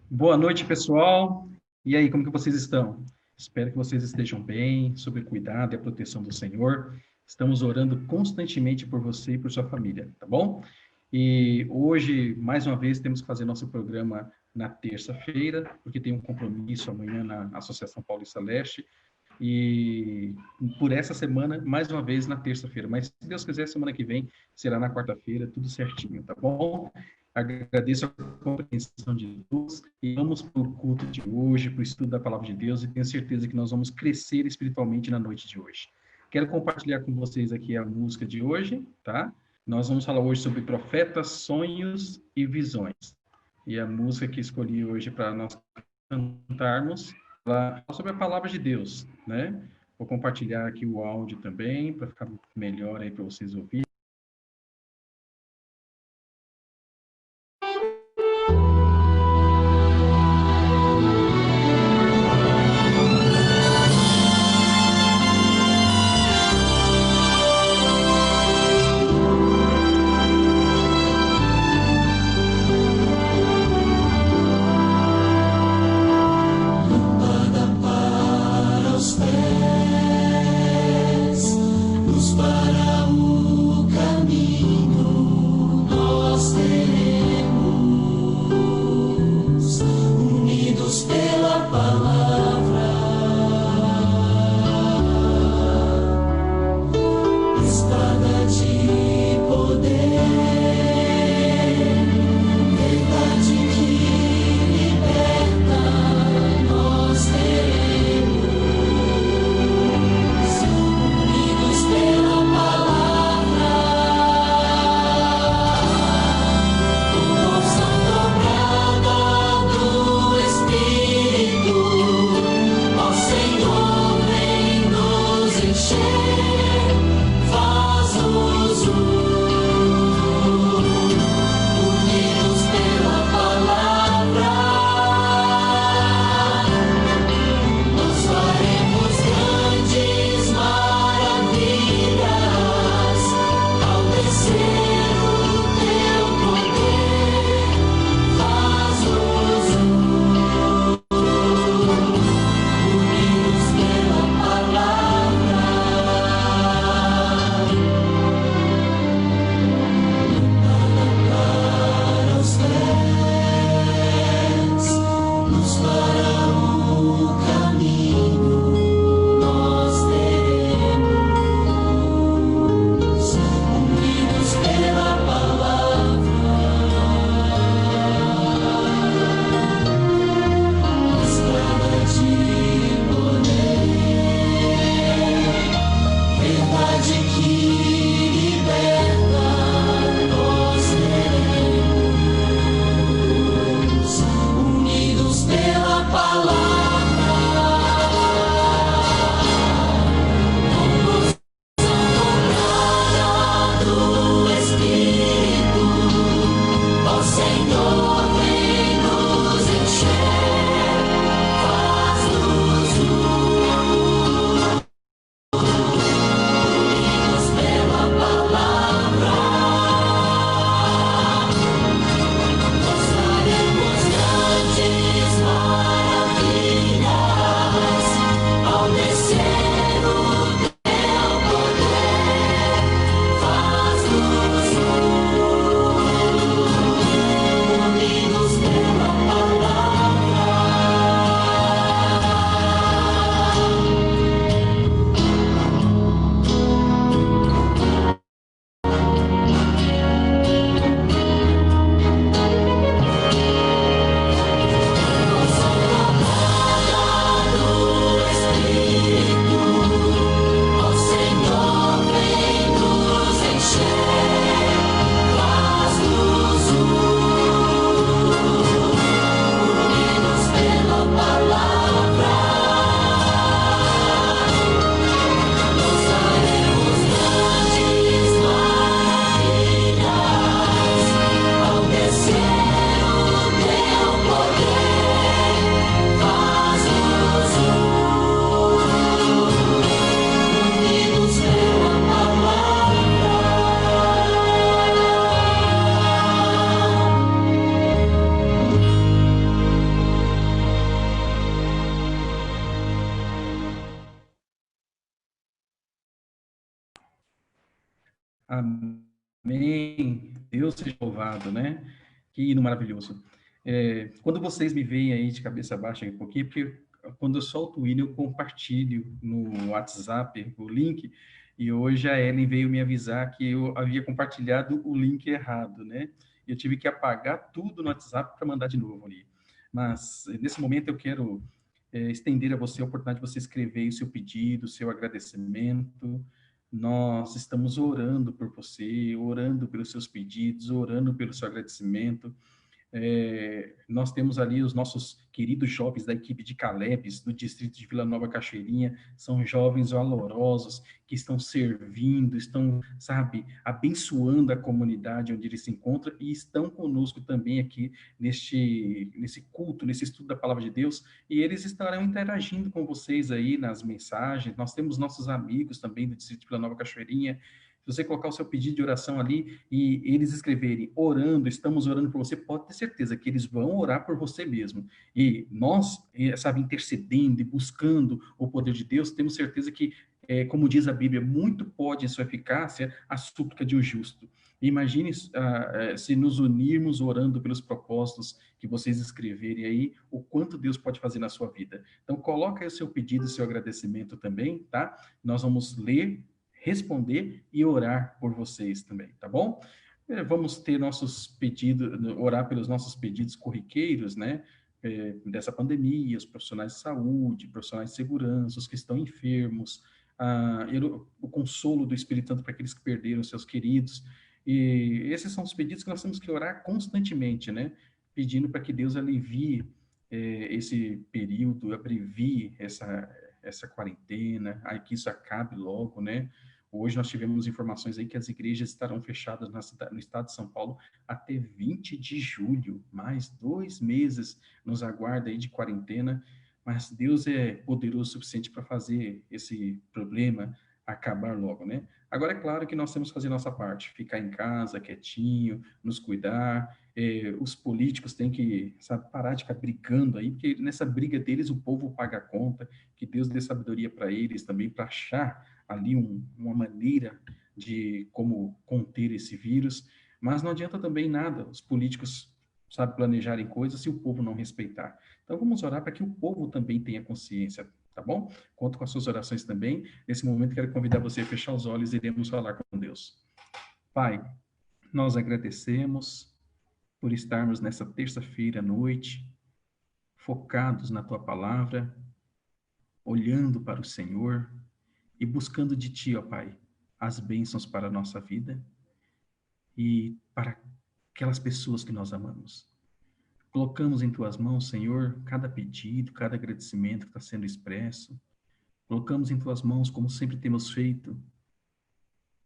Boa noite, pessoal. E aí, como que vocês estão? Espero que vocês estejam bem, sob o cuidado e a proteção do Senhor. Estamos orando constantemente por você e por sua família, tá bom? E hoje, mais uma vez, temos que fazer nosso programa na terça-feira, porque tem um compromisso amanhã na Associação Paulista Leste. E por essa semana, mais uma vez, na terça-feira. Mas, se Deus quiser, semana que vem será na quarta-feira, tudo certinho, tá bom? Agradeço a compreensão de todos e vamos para o culto de hoje, para o estudo da palavra de Deus e tenho certeza que nós vamos crescer espiritualmente na noite de hoje. Quero compartilhar com vocês aqui a música de hoje, tá? Nós vamos falar hoje sobre profetas, sonhos e visões. E a música que escolhi hoje para nós cantarmos fala sobre a palavra de Deus, né? Vou compartilhar aqui o áudio também para ficar melhor aí para vocês ouvirem. Amém. Deus seja louvado, né? Que hino maravilhoso. Quando vocês me veem aí de cabeça baixa um pouquinho, porque quando eu solto o hino, eu compartilho no WhatsApp o link, e hoje a Ellen veio me avisar que eu havia compartilhado o link errado, né? Eu tive que apagar tudo no WhatsApp para mandar de novo ali. Mas nesse momento eu quero estender a você a oportunidade de você escrever o seu pedido, o seu agradecimento. Nós estamos orando por você, orando pelos seus pedidos, orando pelo seu agradecimento. Nós temos ali os nossos queridos jovens da equipe de Calebes, do distrito de Vila Nova Cachoeirinha, são jovens valorosos que estão servindo, estão, sabe, abençoando a comunidade onde eles se encontram e estão conosco também aqui nesse culto, nesse estudo da Palavra de Deus, e eles estarão interagindo com vocês aí nas mensagens. Nós temos nossos amigos também do distrito de Vila Nova Cachoeirinha. Se você colocar o seu pedido de oração ali e eles escreverem orando, estamos orando por você, pode ter certeza que eles vão orar por você mesmo. E nós, sabe, intercedendo e buscando o poder de Deus, temos certeza que, como diz a Bíblia, muito pode em sua eficácia a súplica de um justo. Imagine se nos unirmos orando pelos propósitos que vocês escreverem aí, o quanto Deus pode fazer na sua vida. Então, coloca aí o seu pedido, o seu agradecimento também, tá? Nós vamos ler, responder e orar por vocês também, tá bom? Vamos ter nossos pedidos, orar pelos nossos pedidos corriqueiros, né? Dessa pandemia, os profissionais de saúde, profissionais de segurança, os que estão enfermos, o consolo do Espírito Santo para aqueles que perderam seus queridos. E esses são os pedidos que nós temos que orar constantemente, né? Pedindo para que Deus alivie esse período, abrevie essa quarentena, aí que isso acabe logo, né? Hoje nós tivemos informações aí que as igrejas estarão fechadas no estado de São Paulo até 20 de julho, mais 2 meses nos aguarda aí de quarentena, mas Deus é poderoso o suficiente para fazer esse problema acabar logo, né? Agora é claro que nós temos que fazer nossa parte, ficar em casa, quietinho, nos cuidar, os políticos têm que, sabe, parar de ficar brigando aí, porque nessa briga deles o povo paga a conta, que Deus dê sabedoria para eles também, para achar ali uma maneira de como conter esse vírus, mas não adianta também nada os políticos, sabe, planejarem coisas se o povo não respeitar. Então vamos orar para que o povo também tenha consciência, tá bom? Conto com as suas orações também. Nesse momento quero convidar você a fechar os olhos e iremos falar com Deus. Pai, nós agradecemos por estarmos nessa terça-feira à noite, focados na tua palavra, olhando para o Senhor, e buscando de Ti, ó Pai, as bênçãos para a nossa vida e para aquelas pessoas que nós amamos. Colocamos em Tuas mãos, Senhor, cada pedido, cada agradecimento que está sendo expresso. Colocamos em Tuas mãos, como sempre temos feito,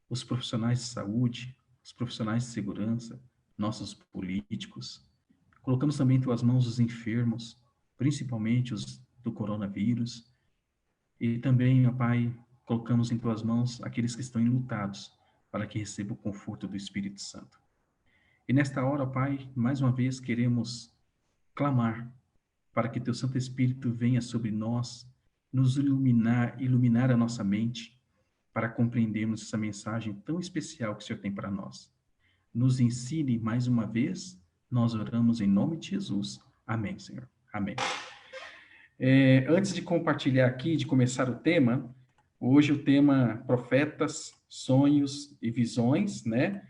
os profissionais de saúde, os profissionais de segurança, nossos políticos. Colocamos também em Tuas mãos os enfermos, principalmente os do coronavírus. E também, ó Pai, colocamos em Tuas mãos aqueles que estão enlutados, para que recebam o conforto do Espírito Santo. E nesta hora, ó Pai, mais uma vez queremos clamar para que Teu Santo Espírito venha sobre nós, nos iluminar a nossa mente, para compreendermos essa mensagem tão especial que o Senhor tem para nós. Nos ensine mais uma vez, nós oramos em nome de Jesus. Amém, Senhor. Amém. Antes de compartilhar aqui, de começar o tema, hoje o tema profetas, sonhos e visões, né?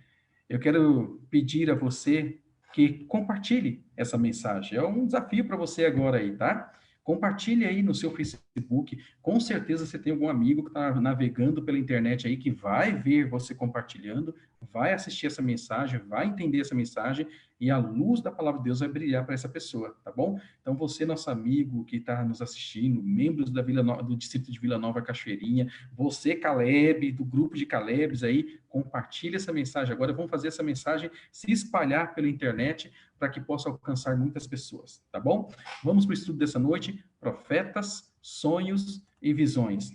Eu quero pedir a você que compartilhe essa mensagem. É um desafio para você agora aí, tá? Compartilhe aí no seu Facebook. Com certeza você tem algum amigo que está navegando pela internet aí que vai ver você compartilhando, vai assistir essa mensagem, vai entender essa mensagem e a luz da palavra de Deus vai brilhar para essa pessoa, tá bom? Então você, nosso amigo que está nos assistindo, membros do distrito de Vila Nova Cachoeirinha, você, Caleb, do grupo de Calebes aí, compartilhe essa mensagem agora. Vamos fazer essa mensagem se espalhar pela internet para que possa alcançar muitas pessoas, tá bom? Vamos para o estudo dessa noite, profetas, sonhos e visões.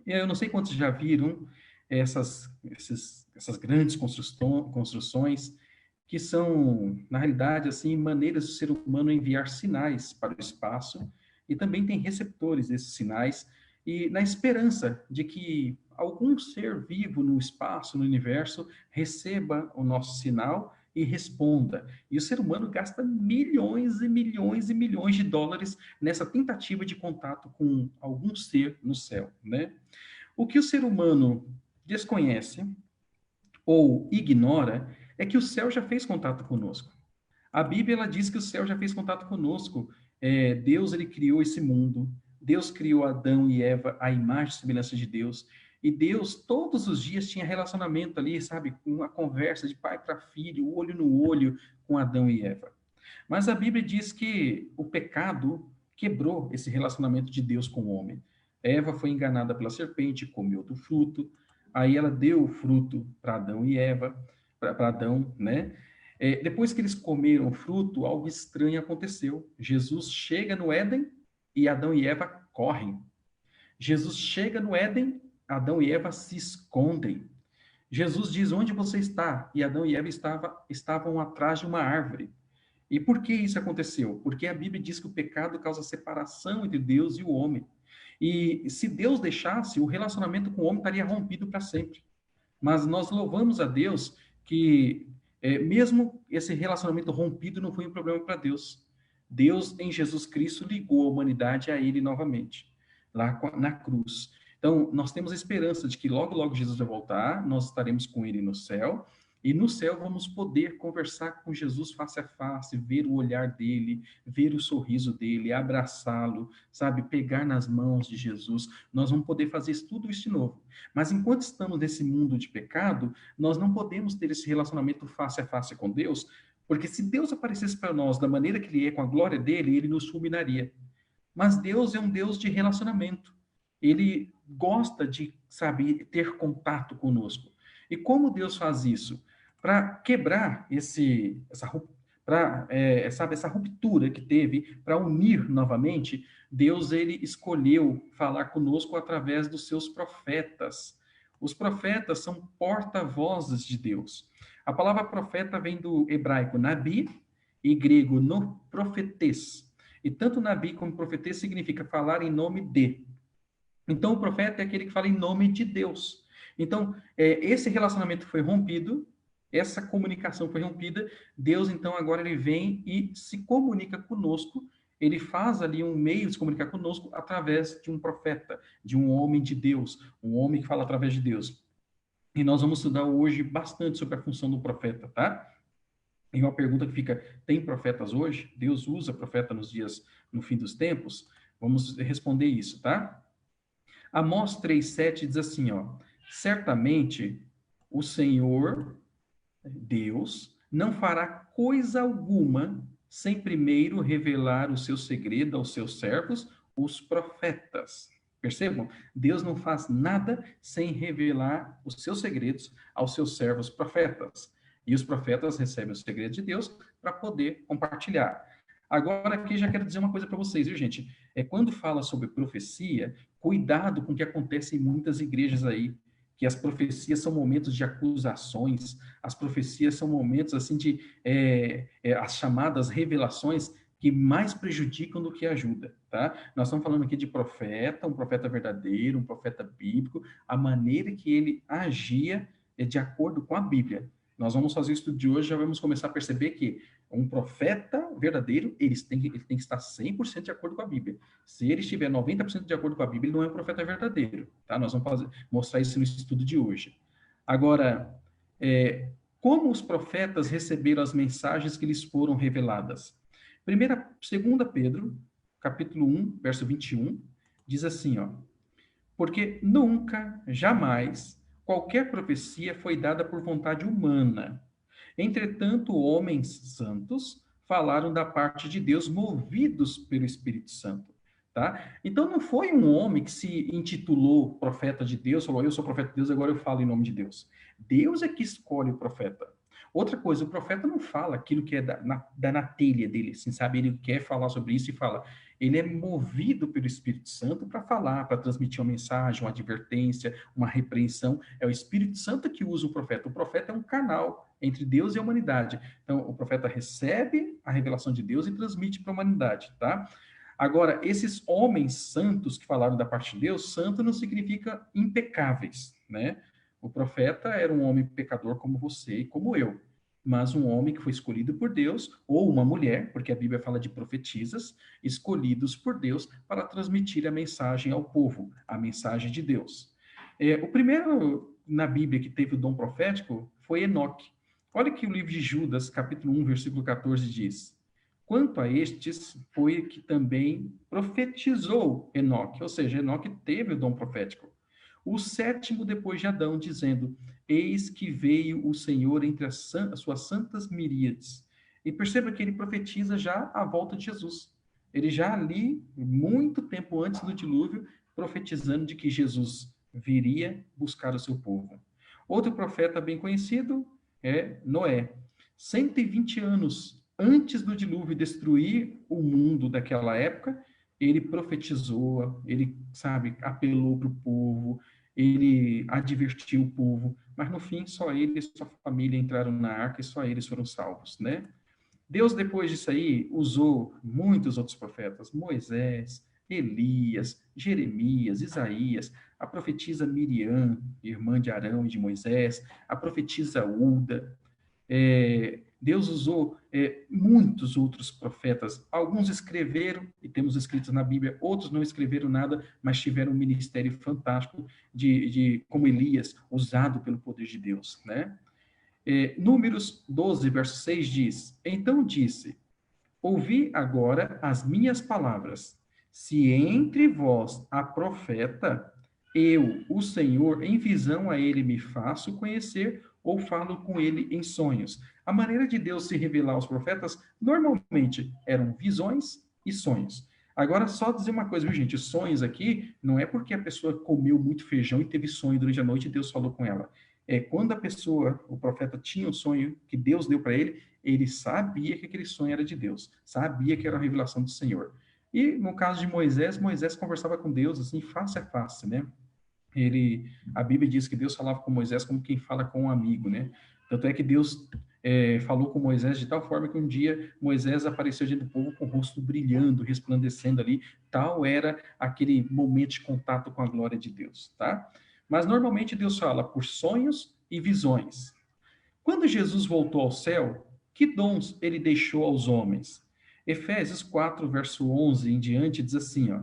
Eu não sei quantos já viram essas grandes construções que são, na realidade, assim, maneiras do ser humano enviar sinais para o espaço e também tem receptores desses sinais e na esperança de que algum ser vivo no espaço, no universo, receba o nosso sinal e responda. E o ser humano gasta milhões e milhões e milhões de dólares nessa tentativa de contato com algum ser no céu, né? O que o ser humano desconhece ou ignora é que o céu já fez contato conosco. A Bíblia ela diz que o céu já fez contato conosco. Deus ele criou esse mundo. Deus criou Adão e Eva à imagem e semelhança de Deus. E Deus todos os dias tinha relacionamento ali, sabe, com uma conversa de pai para filho, olho no olho com Adão e Eva. Mas a Bíblia diz que o pecado quebrou esse relacionamento de Deus com o homem. Eva foi enganada pela serpente, comeu do fruto, aí ela deu o fruto para Adão e Eva, para Adão, né? Depois que eles comeram o fruto, algo estranho aconteceu. Jesus chega no Éden e Adão e Eva correm. Jesus chega no Éden, Adão e Eva se escondem. Jesus diz: onde você está? E Adão e Eva estavam atrás de uma árvore. E por que isso aconteceu? Porque a Bíblia diz que o pecado causa separação entre Deus e o homem. E se Deus deixasse, o relacionamento com o homem estaria rompido para sempre. Mas nós louvamos a Deus que, mesmo esse relacionamento rompido, não foi um problema para Deus. Deus, em Jesus Cristo, ligou a humanidade a Ele novamente, lá na cruz. Então, nós temos a esperança de que logo, logo Jesus vai voltar, nós estaremos com Ele no céu, e no céu vamos poder conversar com Jesus face a face, ver o olhar dele, ver o sorriso dele, abraçá-lo, sabe, pegar nas mãos de Jesus. Nós vamos poder fazer tudo isso de novo. Mas enquanto estamos nesse mundo de pecado, nós não podemos ter esse relacionamento face a face com Deus, porque se Deus aparecesse para nós da maneira que Ele é, com a glória dele, Ele nos fulminaria. Mas Deus é um Deus de relacionamento. Ele gosta de, sabe, ter contato conosco. E como Deus faz isso? Para quebrar essa ruptura que teve, para unir novamente, Deus ele escolheu falar conosco através dos seus profetas. Os profetas são porta-vozes de Deus. A palavra profeta vem do hebraico nabi e grego no profetes. E tanto nabi como profetês significa falar em nome de. Então, o profeta é aquele que fala em nome de Deus. Então, esse relacionamento foi rompido, essa comunicação foi rompida. Deus, então, agora ele vem e se comunica conosco. Ele faz ali um meio de se comunicar conosco através de um profeta, de um homem de Deus, um homem que fala através de Deus. E nós vamos estudar hoje bastante sobre a função do profeta, tá? E uma pergunta que fica: tem profetas hoje? Deus usa profeta no fim dos tempos? Vamos responder isso, tá? Amós 3,7 diz assim, ó: certamente o Senhor, Deus, não fará coisa alguma sem primeiro revelar o seu segredo aos seus servos, os profetas. Percebam? Deus não faz nada sem revelar os seus segredos aos seus servos profetas. E os profetas recebem os segredos de Deus para poder compartilhar. Agora, aqui já quero dizer uma coisa para vocês, viu, gente? Quando fala sobre profecia, cuidado com o que acontece em muitas igrejas aí, que as profecias são momentos de acusações, as profecias são momentos assim de as chamadas revelações que mais prejudicam do que ajudam, tá? Nós estamos falando aqui de profeta, um profeta verdadeiro, um profeta bíblico, a maneira que ele agia é de acordo com a Bíblia. Nós vamos fazer o estudo de hoje, já vamos começar a perceber que um profeta verdadeiro, ele tem que estar 100% de acordo com a Bíblia. Se ele estiver 90% de acordo com a Bíblia, ele não é um profeta verdadeiro, tá? Nós vamos mostrar isso no estudo de hoje. Agora, como os profetas receberam as mensagens que lhes foram reveladas? 2 Pedro, capítulo 1, verso 21, diz assim, ó: porque nunca, jamais, qualquer profecia foi dada por vontade humana. Entretanto, homens santos falaram da parte de Deus, movidos pelo Espírito Santo. Tá? Então, não foi um homem que se intitulou profeta de Deus, falou: eu sou profeta de Deus, agora eu falo em nome de Deus. Deus é que escolhe o profeta. Outra coisa, o profeta não fala aquilo que é na telha dele, assim, sabe? Ele quer falar sobre isso e fala. Ele é movido pelo Espírito Santo para falar, para transmitir uma mensagem, uma advertência, uma repreensão. É o Espírito Santo que usa o profeta. O profeta é um canal entre Deus e a humanidade. Então, o profeta recebe a revelação de Deus e transmite para a humanidade, tá? Agora, esses homens santos que falaram da parte de Deus, santo não significa impecáveis, né? O profeta era um homem pecador como você e como eu, mas um homem que foi escolhido por Deus, ou uma mulher, porque a Bíblia fala de profetisas, escolhidos por Deus para transmitir a mensagem ao povo, a mensagem de Deus. O primeiro na Bíblia que teve o dom profético foi Enoque. Olha que o livro de Judas, capítulo 1, versículo 14 diz: quanto a estes, foi que também profetizou Enoque, ou seja, Enoque teve o dom profético. O sétimo depois de Adão, dizendo: eis que veio o Senhor entre as suas santas miríades. E perceba que ele profetiza já a volta de Jesus. Ele já ali, muito tempo antes do dilúvio, profetizando de que Jesus viria buscar o seu povo. Outro profeta bem conhecido é Noé. 120 anos antes do dilúvio destruir o mundo daquela época, ele profetizou, ele, sabe, apelou para o povo, ele advertiu o povo, mas no fim só ele e sua família entraram na arca e só eles foram salvos, né? Deus, depois disso aí, usou muitos outros profetas, Moisés, Elias, Jeremias, Isaías, a profetisa Miriam, irmã de Arão e de Moisés, a profetisa Ulda, Deus usou muitos outros profetas. Alguns escreveram, e temos escritos na Bíblia, outros não escreveram nada, mas tiveram um ministério fantástico como Elias, usado pelo poder de Deus, né? Números 12, verso 6 diz: então disse, ouvi agora as minhas palavras. Se entre vós há profeta, eu, o Senhor, em visão a ele me faço conhecer ou falo com ele em sonhos. A maneira de Deus se revelar aos profetas normalmente eram visões e sonhos. Agora, só dizer uma coisa, viu, gente? Sonhos aqui não é porque a pessoa comeu muito feijão e teve sonho durante a noite e Deus falou com ela. Quando a pessoa, o profeta, tinha um sonho que Deus deu para ele sabia que aquele sonho era de Deus, sabia que era uma revelação do Senhor. E no caso de Moisés, Moisés conversava com Deus assim, face a face, né? A Bíblia diz que Deus falava com Moisés como quem fala com um amigo, né? Tanto é que Deus falou com Moisés de tal forma que um dia Moisés apareceu diante do povo com o rosto brilhando, resplandecendo ali. Tal era aquele momento de contato com a glória de Deus, tá? Mas normalmente Deus fala por sonhos e visões. Quando Jesus voltou ao céu, que dons ele deixou aos homens? Efésios 4, verso 11 em diante diz assim, ó: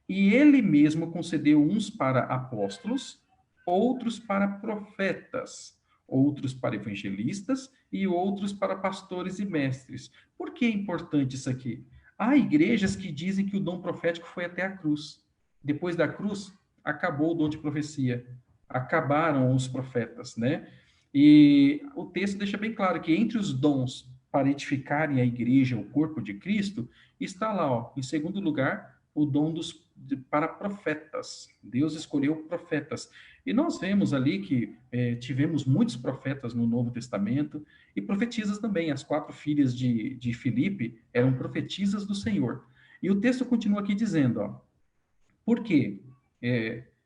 e ele mesmo concedeu uns para apóstolos, outros para profetas, outros para evangelistas e outros para pastores e mestres. Por que é importante isso aqui? Há igrejas que dizem que o dom profético foi até a cruz. Depois da cruz, acabou o dom de profecia. Acabaram os profetas, né? E o texto deixa bem claro que entre os dons para edificarem a igreja, o corpo de Cristo, está lá, ó, em segundo lugar, o dom para profetas. Deus escolheu profetas. E nós vemos ali que tivemos muitos profetas no Novo Testamento e profetisas também. As quatro filhas de Filipe eram profetisas do Senhor. E o texto continua aqui dizendo, ó, por quê?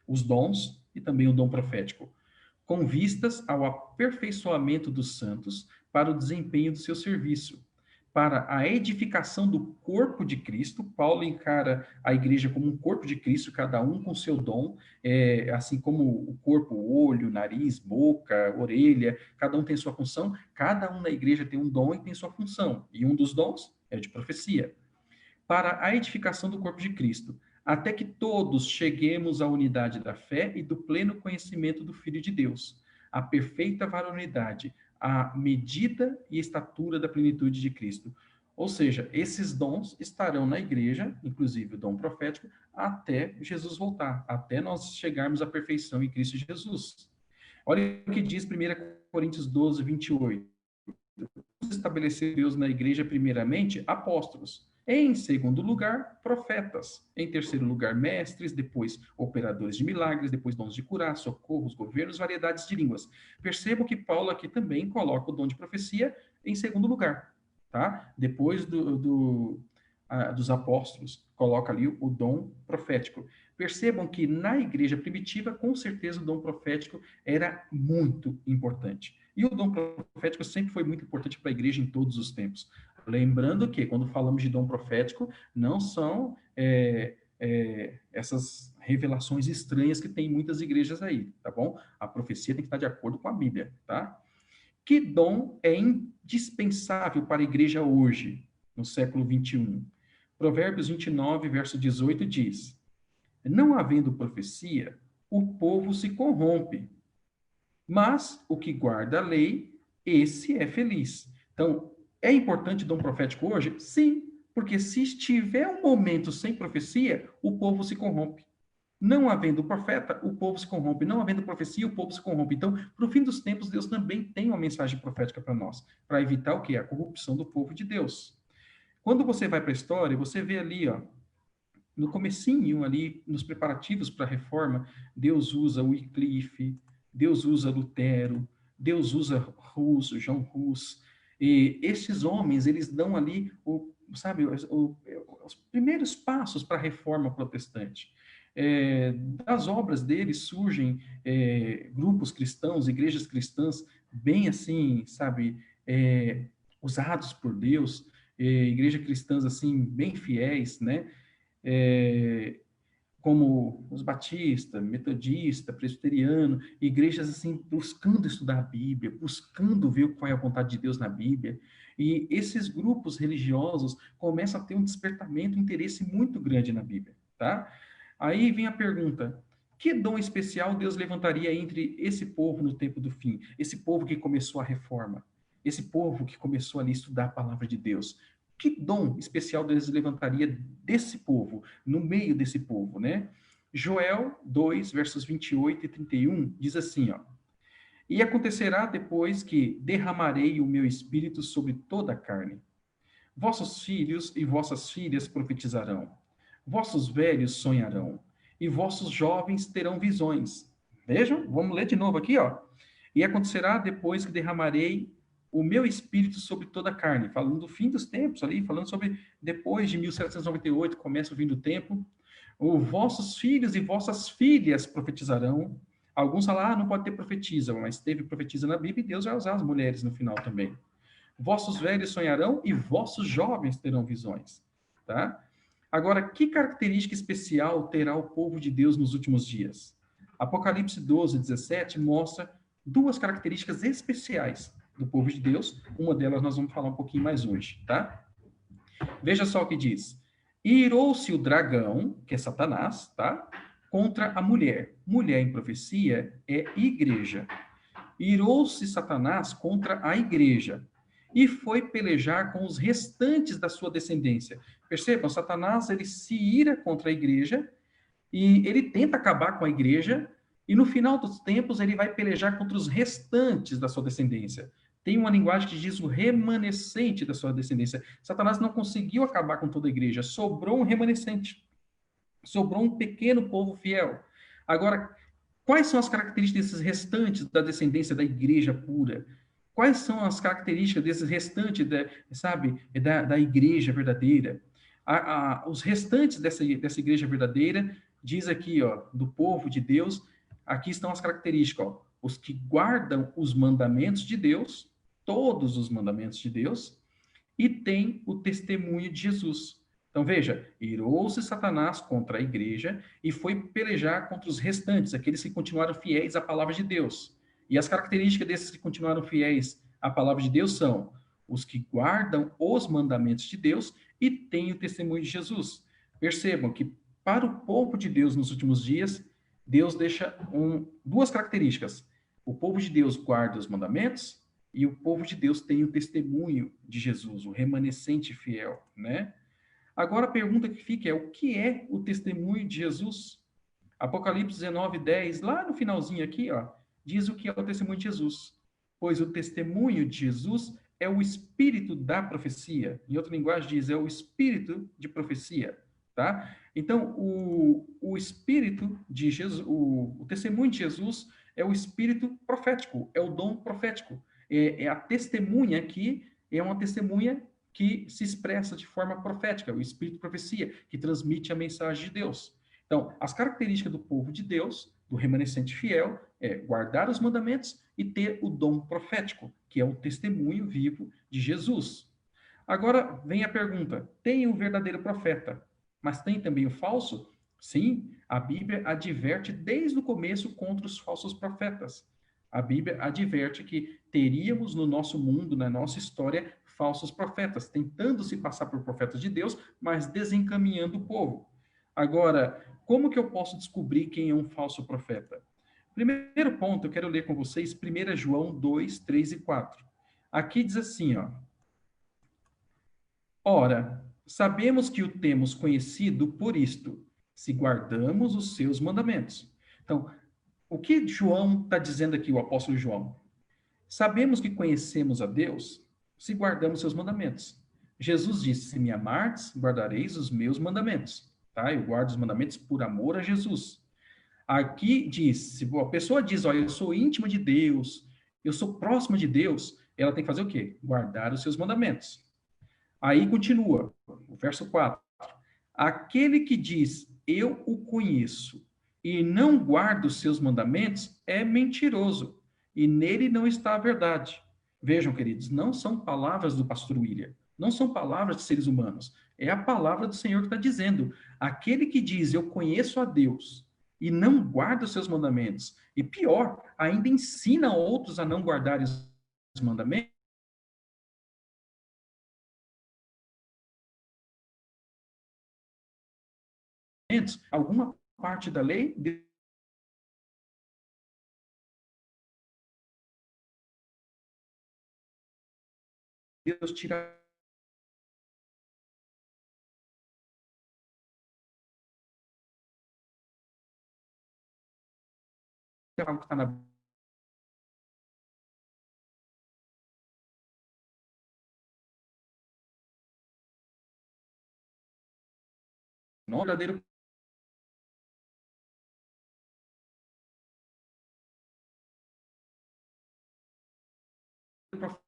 Os dons e também o dom profético, com vistas ao aperfeiçoamento dos santos para o desempenho do seu serviço, para a edificação do corpo de Cristo. Paulo encara a igreja como um corpo de Cristo, cada um com seu dom, assim como o corpo, olho, nariz, boca, orelha, cada um tem sua função, cada um na igreja tem um dom e tem sua função, e um dos dons é de profecia. Para a edificação do corpo de Cristo, até que todos cheguemos à unidade da fé e do pleno conhecimento do Filho de Deus, à perfeita varonilidade, à medida e estatura da plenitude de Cristo. Ou seja, esses dons estarão na igreja, inclusive o dom profético, até Jesus voltar, até nós chegarmos à perfeição em Cristo Jesus. Olha o que diz 1 Coríntios 12, 28. Estabeleceu Deus na igreja, primeiramente, apóstolos. Em segundo lugar, profetas. Em terceiro lugar, mestres. Depois, operadores de milagres. Depois, dons de curar, socorros, governos, variedades de línguas. Percebo que Paulo aqui também coloca o dom de profecia em segundo lugar. Tá? Depois dos apóstolos, coloca ali o dom profético. Percebam que na igreja primitiva, com certeza, o dom profético era muito importante. E o dom profético sempre foi muito importante para a igreja em todos os tempos. Lembrando que, quando falamos de dom profético, não são essas revelações estranhas que tem em muitas igrejas aí, tá bom? A profecia tem que estar de acordo com a Bíblia, tá? Que dom é indispensável para a igreja hoje, no século 21? Provérbios 29, verso 18 diz: não havendo profecia, o povo se corrompe, mas o que guarda a lei, esse é feliz. Então, é importante dom profético hoje? Sim, porque se estiver um momento sem profecia, o povo se corrompe. Não havendo profeta, o povo se corrompe. Não havendo profecia, o povo se corrompe. Então, para o fim dos tempos, Deus também tem uma mensagem profética para nós, para evitar o quê? A corrupção do povo de Deus. Quando você vai para a história, você vê ali, ó, no comecinho ali, nos preparativos para a reforma, Deus usa Wycliffe, Deus usa Lutero, Deus usa Hus, João Hus, e esses homens, eles dão ali, os primeiros passos para a reforma protestante. Das obras deles surgem grupos cristãos, igrejas cristãs, bem assim, usados por Deus, igrejas cristãs assim, bem fiéis, né? é, como os batistas, metodista, presbiteriano, igrejas assim buscando estudar a Bíblia, buscando ver qual é a vontade de Deus na Bíblia. E esses grupos religiosos começam a ter um despertamento, um interesse muito grande na Bíblia, tá? Aí vem a pergunta: que dom especial Deus levantaria entre esse povo no tempo do fim? Esse povo que começou a reforma, esse povo que começou ali a estudar a palavra de Deus. Que dom especial Deus levantaria desse povo, no meio desse povo, né? Joel 2, versos 28 e 31, diz assim, ó: e acontecerá depois que derramarei o meu espírito sobre toda a carne. Vossos filhos e vossas filhas profetizarão, vossos velhos sonharão, e vossos jovens terão visões. Vejam, vamos ler de novo aqui, ó. E acontecerá depois que derramarei o meu espírito sobre toda a carne, falando do fim dos tempos ali, falando sobre depois de 1798, começa o fim do tempo. Os vossos filhos e vossas filhas profetizarão. Alguns falam, não pode ter profetisa, mas teve profetisa na Bíblia e Deus vai usar as mulheres no final também. Vossos velhos sonharão e vossos jovens terão visões, tá? Agora, que característica especial terá o povo de Deus nos últimos dias? Apocalipse 12, 17 mostra duas características especiais do povo de Deus. Uma delas nós vamos falar um pouquinho mais hoje, tá? Veja só o que diz. Irou-se o dragão, que é Satanás, tá? Contra a mulher. Mulher em profecia é igreja. Irou-se Satanás contra a igreja e foi pelejar com os restantes da sua descendência. Percebam, Satanás ele se ira contra a igreja e ele tenta acabar com a igreja e no final dos tempos ele vai pelejar contra os restantes da sua descendência. Tem uma linguagem que diz o remanescente da sua descendência. Satanás não conseguiu acabar com toda a igreja, sobrou um remanescente, sobrou um pequeno povo fiel. Agora, quais são as características desses restantes da descendência da igreja pura? Quais são as características desses restantes, da igreja verdadeira? Os restantes dessa igreja verdadeira, diz aqui, ó, do povo de Deus, aqui estão as características, ó, os que guardam os mandamentos de Deus, todos os mandamentos de Deus, e têm o testemunho de Jesus. Então veja, irou-se Satanás contra a igreja e foi pelejar contra os restantes, aqueles que continuaram fiéis à palavra de Deus. E as características desses que continuaram fiéis à palavra de Deus são os que guardam os mandamentos de Deus e têm o testemunho de Jesus. Percebam que para o povo de Deus nos últimos dias, Deus deixa duas características. O povo de Deus guarda os mandamentos e o povo de Deus tem o testemunho de Jesus, o remanescente fiel, né? Agora a pergunta que fica é: o que é o testemunho de Jesus? Apocalipse 19, 10, lá no finalzinho aqui, ó, diz o que é o testemunho de Jesus. Pois o testemunho de Jesus é o espírito da profecia. Em outra linguagem diz, é o espírito de profecia, tá? Então, o espírito de Jesus, o testemunho de Jesus é o espírito profético, é o dom profético. É a testemunha que é uma testemunha que se expressa de forma profética, o espírito de profecia, que transmite a mensagem de Deus. Então, as características do povo de Deus, do remanescente fiel, é guardar os mandamentos e ter o dom profético, que é o testemunho vivo de Jesus. Agora vem a pergunta: tem o verdadeiro profeta, mas tem também o falso? Sim, a Bíblia adverte desde o começo contra os falsos profetas. A Bíblia adverte que teríamos no nosso mundo, na nossa história, falsos profetas, tentando se passar por profetas de Deus, mas desencaminhando o povo. Agora, como que eu posso descobrir quem é um falso profeta? Primeiro ponto, eu quero ler com vocês 1 João 2, 3 e 4. Aqui diz assim, ó: ora, sabemos que o temos conhecido por isto, se guardamos os seus mandamentos. Então, o que João está dizendo aqui, o apóstolo João? Sabemos que conhecemos a Deus se guardamos seus mandamentos. Jesus disse: se me amardes, guardareis os meus mandamentos. Tá? Eu guardo os mandamentos por amor a Jesus. Aqui diz: se a pessoa diz, ó, eu sou íntima de Deus, eu sou próxima de Deus, ela tem que fazer o quê? Guardar os seus mandamentos. Aí continua, o verso 4. Aquele que diz, eu o conheço, e não guarda os seus mandamentos, é mentiroso, e nele não está a verdade. Vejam, queridos, não são palavras do pastor William, não são palavras de seres humanos, é a palavra do Senhor que está dizendo. Aquele que diz, eu conheço a Deus, e não guarda os seus mandamentos, e pior, ainda ensina outros a não guardarem os mandamentos, alguma parte da lei, Deus tira algo que está na não, verdadeiro profeta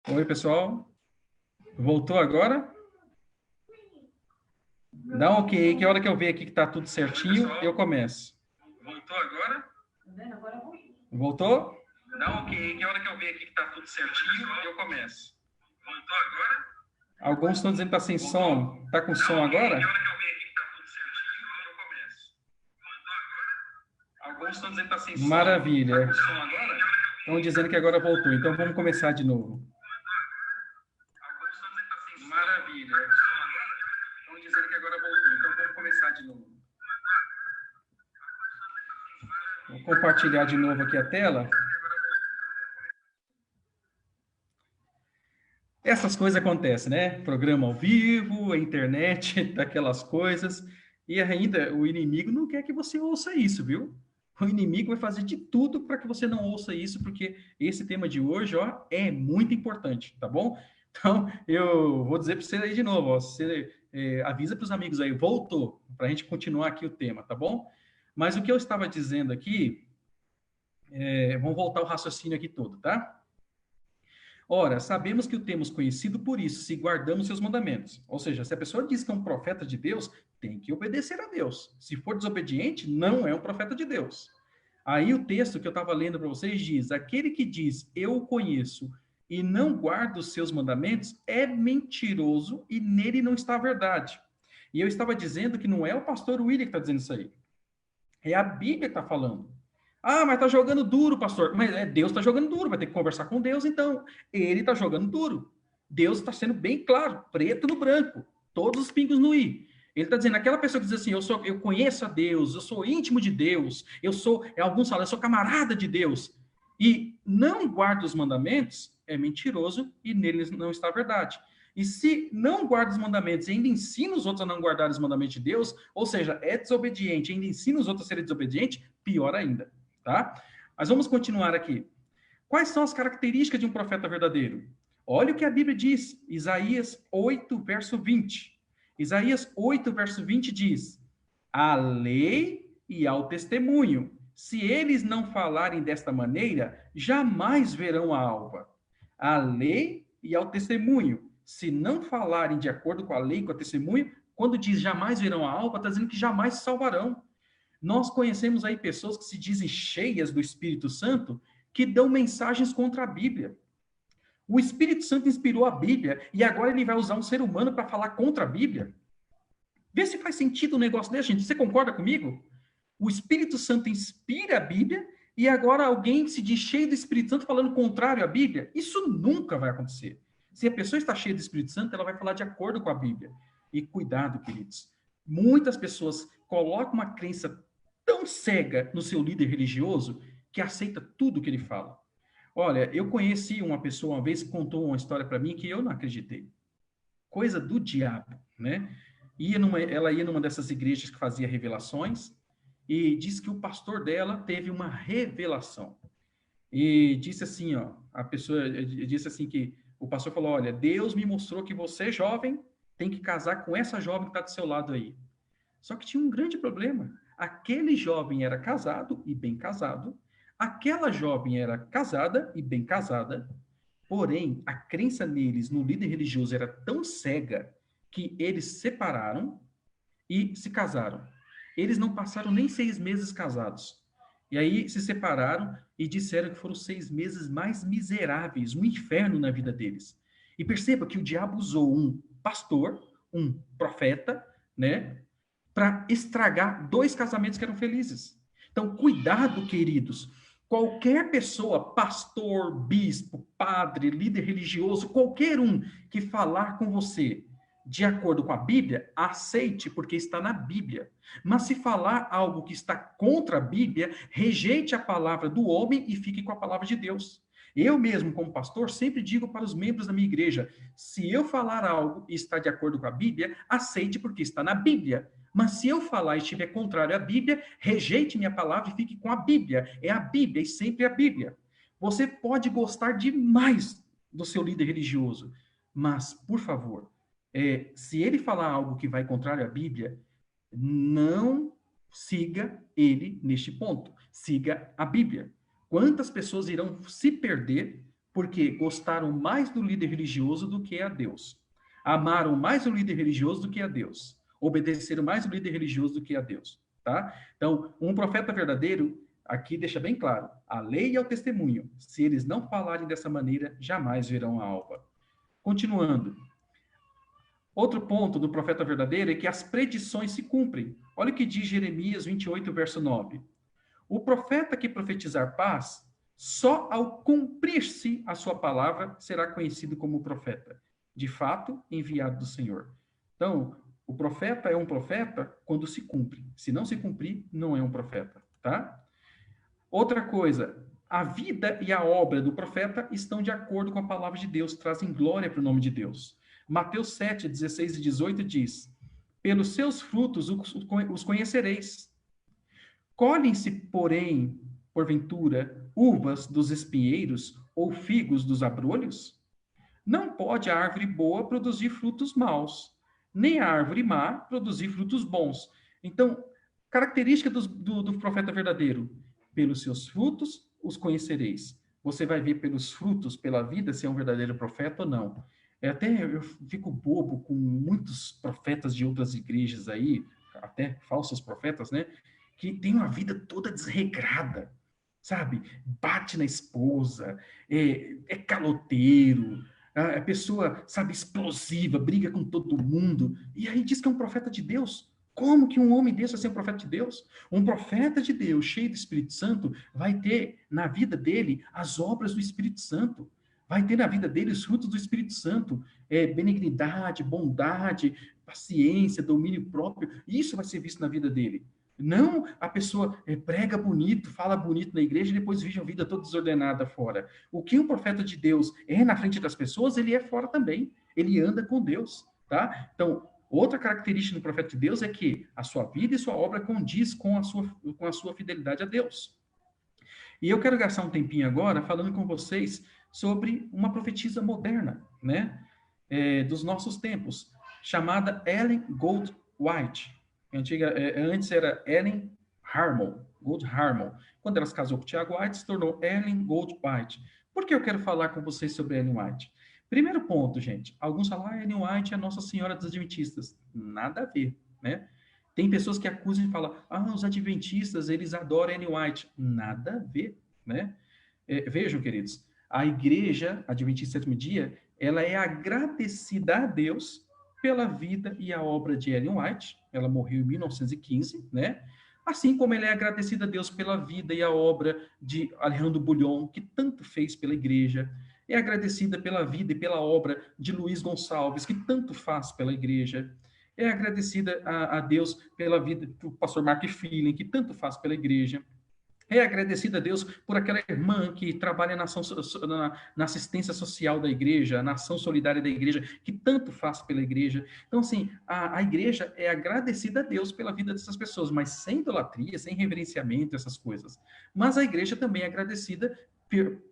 Oi, pessoal. Voltou agora? Dá um ok, que a hora que eu ver aqui que tá tudo certinho, eu começo. Voltou agora? Voltou? Dá um ok, que a hora que eu ver aqui que tá tudo certinho, eu começo. Voltou agora? Alguns estão dizendo que tá sem som. Tá com som agora? Alguns estão dizendo que tá sem som. Maravilha. Tá com som agora? Estão dizendo que agora voltou. Então vamos começar de novo. Maravilha. Estão dizendo que agora voltou. Então vamos começar de novo. Vou compartilhar de novo aqui a tela. Essas coisas acontecem, né? Programa ao vivo, a internet, daquelas coisas. E ainda o inimigo não quer que você ouça isso, viu? O inimigo vai fazer de tudo para que você não ouça isso, porque esse tema de hoje, ó, é muito importante, tá bom? Então, eu vou dizer para você aí de novo, ó, você avisa para os amigos aí, voltou, para a gente continuar aqui o tema, tá bom? Mas o que eu estava dizendo aqui, vamos voltar o raciocínio aqui todo, tá? Ora, sabemos que o temos conhecido por isso, se guardamos seus mandamentos. Ou seja, se a pessoa diz que é um profeta de Deus, tem que obedecer a Deus. Se for desobediente, não é um profeta de Deus. Aí o texto que eu estava lendo para vocês diz: aquele que diz eu o conheço e não guarda os seus mandamentos é mentiroso e nele não está a verdade. E eu estava dizendo que não é o pastor William que está dizendo isso aí. É a Bíblia que está falando. Ah, mas está jogando duro, pastor. Mas Deus está jogando duro, vai ter que conversar com Deus, então. Ele está jogando duro. Deus está sendo bem claro, preto no branco, todos os pingos no i. Ele está dizendo, aquela pessoa que diz assim, eu conheço a Deus, eu sou íntimo de Deus, alguns falam, eu sou camarada de Deus. e não guarda os mandamentos, é mentiroso e nele não está a verdade. E se não guarda os mandamentos e ainda ensina os outros a não guardar os mandamentos de Deus, ou seja, é desobediente e ainda ensina os outros a serem desobedientes, pior ainda, tá? Mas vamos continuar aqui. Quais são as características de um profeta verdadeiro? Olha o que a Bíblia diz, Isaías 8, verso 20. Isaías 8, verso 20 diz: à lei e ao testemunho. Se eles não falarem desta maneira, jamais verão a alva. À lei e ao testemunho. Se não falarem de acordo com a lei e com o testemunho, quando diz jamais verão a alva, está dizendo que jamais se salvarão. Nós conhecemos aí pessoas que se dizem cheias do Espírito Santo, que dão mensagens contra a Bíblia. O Espírito Santo inspirou a Bíblia e agora ele vai usar um ser humano para falar contra a Bíblia? Vê se faz sentido um negócio desse, gente. Você concorda comigo? O Espírito Santo inspira a Bíblia e agora alguém se diz cheio do Espírito Santo falando contrário à Bíblia? Isso nunca vai acontecer. Se a pessoa está cheia do Espírito Santo, ela vai falar de acordo com a Bíblia. E cuidado, queridos. Muitas pessoas colocam uma crença tão cega no seu líder religioso que aceita tudo que ele fala. Olha, eu conheci uma pessoa uma vez que contou uma história para mim que eu não acreditei. Coisa do diabo, né? Ela ia numa dessas igrejas que fazia revelações e disse que o pastor dela teve uma revelação. E disse assim, ó, a pessoa disse assim que o pastor falou, olha, Deus me mostrou que você, jovem, tem que casar com essa jovem que está do seu lado aí. Só que tinha um grande problema. Aquele jovem era casado e bem casado, aquela jovem era casada e bem casada, porém, a crença neles, no líder religioso, era tão cega que eles se separaram e se casaram. Eles não passaram nem 6 meses casados. E aí se separaram e disseram que foram 6 meses mais miseráveis, um inferno na vida deles. E perceba que o diabo usou um pastor, um profeta, né, para estragar 2 casamentos que eram felizes. Então, cuidado, queridos. Qualquer pessoa, pastor, bispo, padre, líder religioso, qualquer um que falar com você de acordo com a Bíblia, aceite, porque está na Bíblia. Mas se falar algo que está contra a Bíblia, rejeite a palavra do homem e fique com a palavra de Deus. Eu mesmo, como pastor, sempre digo para os membros da minha igreja, se eu falar algo e está de acordo com a Bíblia, aceite porque está na Bíblia. Mas se eu falar e estiver contrário à Bíblia, rejeite minha palavra e fique com a Bíblia. É a Bíblia e sempre a Bíblia. Você pode gostar demais do seu líder religioso, mas, por favor, se ele falar algo que vai contrário à Bíblia, não siga ele neste ponto. Siga a Bíblia. Quantas pessoas irão se perder porque gostaram mais do líder religioso do que a Deus? Amaram mais o líder religioso do que a Deus? Obedeceram mais o líder religioso do que a Deus? Tá? Então, um profeta verdadeiro, aqui deixa bem claro, a lei e o testemunho. Se eles não falarem dessa maneira, jamais verão a alva. Continuando. Outro ponto do profeta verdadeiro é que as predições se cumprem. Olha o que diz Jeremias 28, verso 9. O profeta que profetizar paz, só ao cumprir-se a sua palavra será conhecido como profeta. De fato, enviado do Senhor. Então, o profeta é um profeta quando se cumpre. Se não se cumprir, não é um profeta, tá? Outra coisa, a vida e a obra do profeta estão de acordo com a palavra de Deus, trazem glória para o nome de Deus. Mateus 7, 16 e 18 diz: pelos seus frutos os conhecereis. Colhem-se, porém, porventura, uvas dos espinheiros ou figos dos abrolhos? Não pode a árvore boa produzir frutos maus, nem a árvore má produzir frutos bons. Então, característica do profeta verdadeiro: pelos seus frutos os conhecereis. Você vai ver pelos frutos, pela vida, se é um verdadeiro profeta ou não. Até eu fico bobo com muitos profetas de outras igrejas aí, até falsos profetas, né? Que tem uma vida toda desregrada, sabe? Bate na esposa, é caloteiro, a pessoa, sabe, explosiva, briga com todo mundo, e aí diz que é um profeta de Deus. Como que um homem desse vai ser um profeta de Deus? Um profeta de Deus, cheio do Espírito Santo, vai ter na vida dele as obras do Espírito Santo. Vai ter na vida dele os frutos do Espírito Santo. Benignidade, bondade, paciência, domínio próprio. Isso vai ser visto na vida dele. Não a pessoa prega bonito, fala bonito na igreja e depois vive a vida toda desordenada fora. O que um profeta de Deus é na frente das pessoas, ele é fora também. Ele anda com Deus, tá? Então, outra característica do profeta de Deus é que a sua vida e sua obra condiz com a sua fidelidade a Deus. E eu quero gastar um tempinho agora falando com vocês sobre uma profetisa moderna, né? Dos nossos tempos, chamada Ellen Gold White. Antes era Ellen Harmon, Gold Harmon. Quando ela se casou com o Tiago White, se tornou Ellen Gold White. Por que eu quero falar com vocês sobre Ellen White? Primeiro ponto, gente. Alguns falam, Ellen White é a Nossa Senhora dos Adventistas. Nada a ver, né? Tem pessoas que acusam e falam, os adventistas, eles adoram Ellen White. Nada a ver, né? Vejam, queridos, a igreja adventista sétimo dia, ela é agradecida a Deus pela vida e a obra de Ellen White. Ela morreu em 1915, né? Assim como ela é agradecida a Deus pela vida e a obra de Alejandro Bullion, que tanto fez pela igreja. É agradecida pela vida e pela obra de Luiz Gonçalves, que tanto faz pela igreja. É agradecida a Deus pela vida do pastor Mark Feeling, que tanto faz pela igreja. É agradecida a Deus por aquela irmã que trabalha na assistência social da igreja, na ação solidária da igreja, que tanto faz pela igreja. Então, assim, a igreja é agradecida a Deus pela vida dessas pessoas, mas sem idolatria, sem reverenciamento, essas coisas. Mas a igreja também é agradecida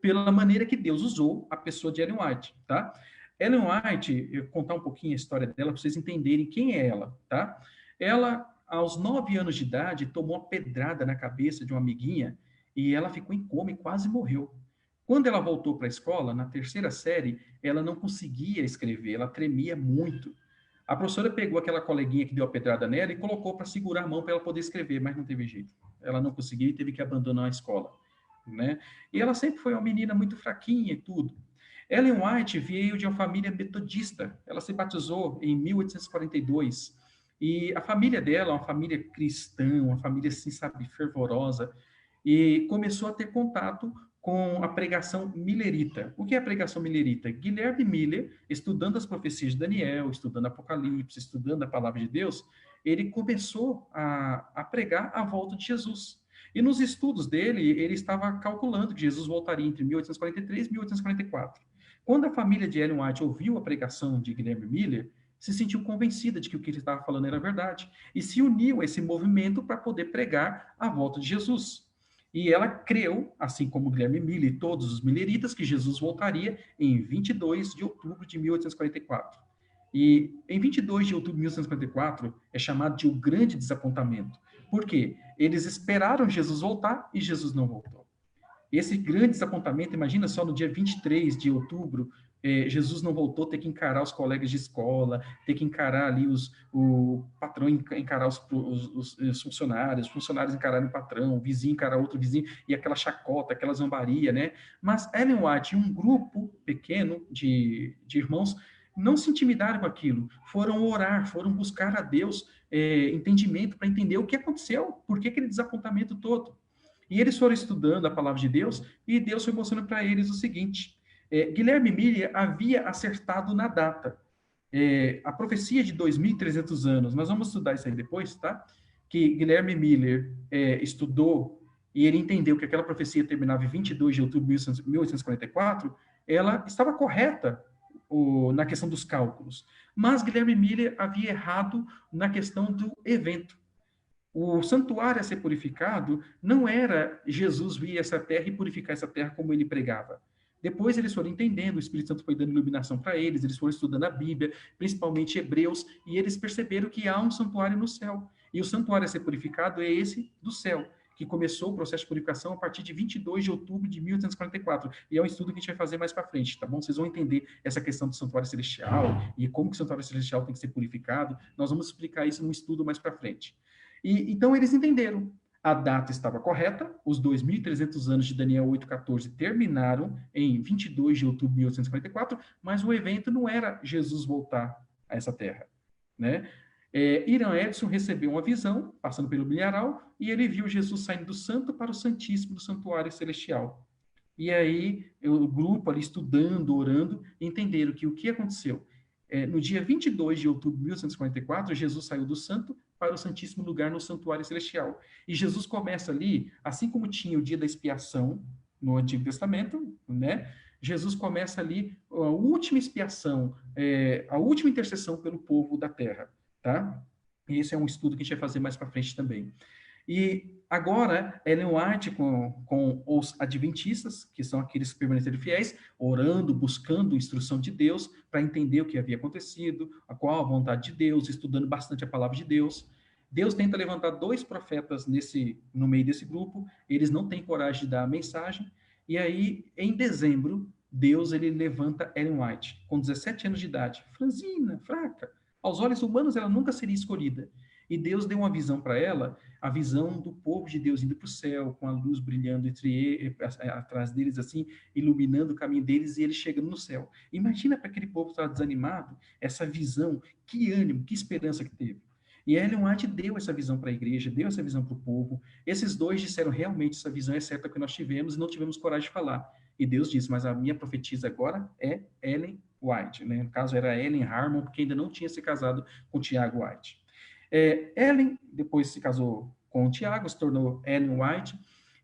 pela maneira que Deus usou a pessoa de Ellen White, tá? Ellen White, eu vou contar um pouquinho a história dela para vocês entenderem quem é ela, tá? Ela, aos 9 anos de idade, tomou uma pedrada na cabeça de uma amiguinha e ela ficou em coma e quase morreu. Quando ela voltou para a escola, na terceira série, ela não conseguia escrever, ela tremia muito. A professora pegou aquela coleguinha que deu a pedrada nela e colocou para segurar a mão para ela poder escrever, mas não teve jeito. Ela não conseguiu e teve que abandonar a escola, né? E ela sempre foi uma menina muito fraquinha e tudo. Ellen White veio de uma família metodista. Ela se batizou em 1842. E a família dela, uma família cristã, uma família, assim, sabe, fervorosa, e começou a ter contato com a pregação millerita. O que é a pregação millerita? Guilherme Miller, estudando as profecias de Daniel, estudando Apocalipse, estudando a palavra de Deus, ele começou a pregar a volta de Jesus. E nos estudos dele, ele estava calculando que Jesus voltaria entre 1843 e 1844. Quando a família de Ellen White ouviu a pregação de Guilherme Miller, se sentiu convencida de que o que ele estava falando era verdade e se uniu a esse movimento para poder pregar a volta de Jesus. E ela creu, assim como Guilherme Miller e todos os milleritas, que Jesus voltaria em 22 de outubro de 1844. E em 22 de outubro de 1844 é chamado de o grande desapontamento. Por quê? Eles esperaram Jesus voltar e Jesus não voltou. Esse grande desapontamento, imagina só no dia 23 de outubro, Jesus não voltou, ter que encarar os colegas de escola, ter que encarar ali o patrão, encarar os funcionários, os funcionários encararem o patrão, o vizinho encarar outro vizinho, e aquela chacota, aquela zombaria, né? Mas Ellen White e um grupo pequeno de irmãos não se intimidaram com aquilo, foram orar, foram buscar a Deus entendimento para entender o que aconteceu, por que aquele desapontamento todo. E eles foram estudando a palavra de Deus e Deus foi mostrando para eles o seguinte: Guilherme Miller havia acertado na data. A profecia de 2.300 anos, nós vamos estudar isso aí depois, tá? Que Guilherme Miller estudou e ele entendeu que aquela profecia terminava em 22 de outubro de 1844, ela estava correta na questão dos cálculos. Mas Guilherme Miller havia errado na questão do evento. O santuário a ser purificado não era Jesus vir a essa terra e purificar essa terra como ele pregava. Depois eles foram entendendo, o Espírito Santo foi dando iluminação para eles foram estudando a Bíblia, principalmente Hebreus, e eles perceberam que há um santuário no céu. E o santuário a ser purificado é esse do céu, que começou o processo de purificação a partir de 22 de outubro de 1844. E é um estudo que a gente vai fazer mais para frente, tá bom? Vocês vão entender essa questão do santuário celestial e como que o santuário celestial tem que ser purificado. Nós vamos explicar isso num estudo mais para frente. Então eles entenderam. A data estava correta, os 2.300 anos de Daniel 8,14 terminaram em 22 de outubro de 1844, mas o evento não era Jesus voltar a essa terra, né? Irã Edson recebeu uma visão, passando pelo milharal, e ele viu Jesus saindo do santo para o santíssimo do santuário celestial. E aí, o grupo ali estudando, orando, entenderam que o que aconteceu? No dia 22 de outubro de 1844, Jesus saiu do santo para o Santíssimo Lugar no Santuário Celestial. E Jesus começa ali, assim como tinha o dia da expiação no Antigo Testamento, né? Jesus começa ali a última expiação, a última intercessão pelo povo da terra, tá? E esse é um estudo que a gente vai fazer mais para frente também. E agora, Ellen White com os adventistas, que são aqueles que permaneceram fiéis, orando, buscando instrução de Deus para entender o que havia acontecido, a qual a vontade de Deus, estudando bastante a palavra de Deus. Deus tenta levantar dois profetas no meio desse grupo, eles não têm coragem de dar a mensagem, e aí, em dezembro, Deus ele levanta Ellen White, com 17 anos de idade, franzina, fraca. Aos olhos humanos, ela nunca seria escolhida. E Deus deu uma visão para ela, a visão do povo de Deus indo para o céu, com a luz brilhando atrás deles, assim, iluminando o caminho deles e eles chegando no céu. Imagina para aquele povo que estava desanimado, essa visão, que ânimo, que esperança que teve. E Ellen White deu essa visão para a igreja, deu essa visão para o povo. Esses dois disseram, realmente, essa visão é certa que nós tivemos e não tivemos coragem de falar. E Deus disse, mas a minha profetisa agora é Ellen White. Né? No caso, era Ellen Harmon, porque ainda não tinha se casado com Tiago White. Ellen depois se casou com o Tiago, se tornou Ellen White,